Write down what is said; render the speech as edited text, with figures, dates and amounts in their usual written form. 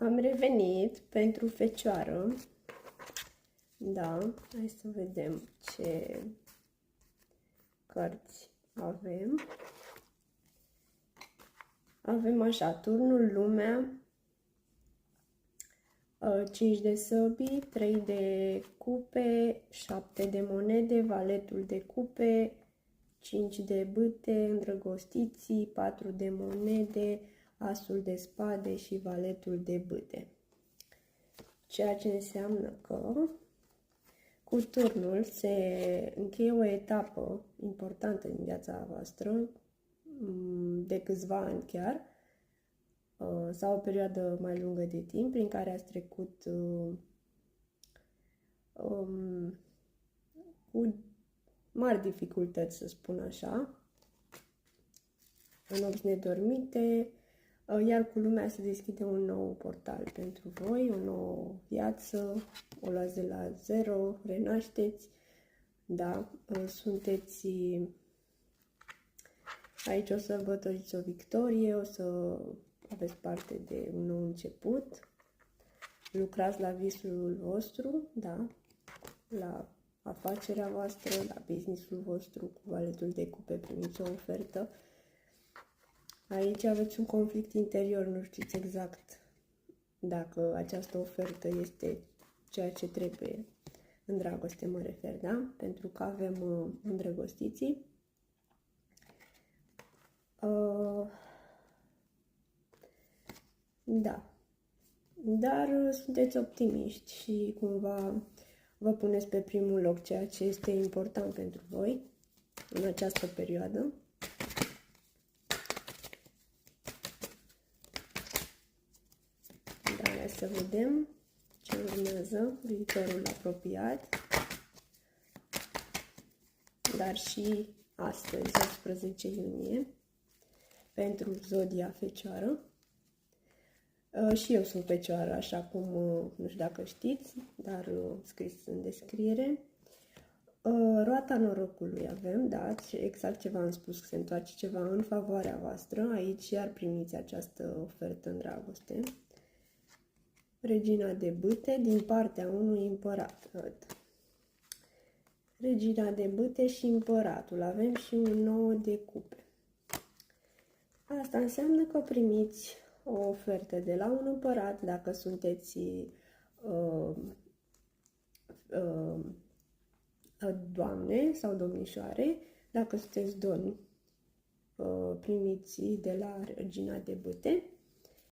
Am revenit pentru fecioară. Da, hai să vedem ce cărți avem. Avem așa, Turnul Lumea, 5 de săbii, 3 de cupe, 7 de monede, Valetul de cupe, 5 de bâte, Îndrăgostiții, 4 de monede, Asul de spade și Valetul de bâte. Ceea ce înseamnă că cu turnul se încheie o etapă importantă din viața voastră, de câțiva ani chiar, sau o perioadă mai lungă de timp, prin care ați trecut cu mari dificultăți, să spun așa, în nopți nedormite, iar cu lumea se deschide un nou portal pentru voi, o nouă viață, o luați de la zero, renașteți, da, sunteți aici, o să sărbătoriți o victorie, o să aveți parte de un nou început, lucrați la visul vostru, da, la afacerea voastră, la businessul vostru, cu Valetul de cupe primiți o ofertă. Aici aveți un conflict interior, nu știți exact dacă această ofertă este ceea ce trebuie, în dragoste mă refer, da? Pentru că avem îndrăgostiții. Da. Dar sunteți optimiști și cumva vă puneți pe primul loc ceea ce este important pentru voi în această perioadă. Da, hai să vedem ce urmează, viitorul apropiat, dar și astăzi, 18 iunie, pentru zodia Fecioară. Și eu sunt Fecioară, așa cum, nu știu dacă știți, dar scris în descriere. Roata norocului avem, da, exact ce v-am spus, că se întoarce ceva în favoarea voastră. Aici iar primiți această ofertă în dragoste. Regina de bâte din partea unui împărat. Regina de bâte și împăratul. Avem și un 9 de cupe. Asta înseamnă că primiți o ofertă de la un împărat, dacă sunteți doamne sau domnișoare. Dacă sunteți domni, primiți de la Regina de bâte.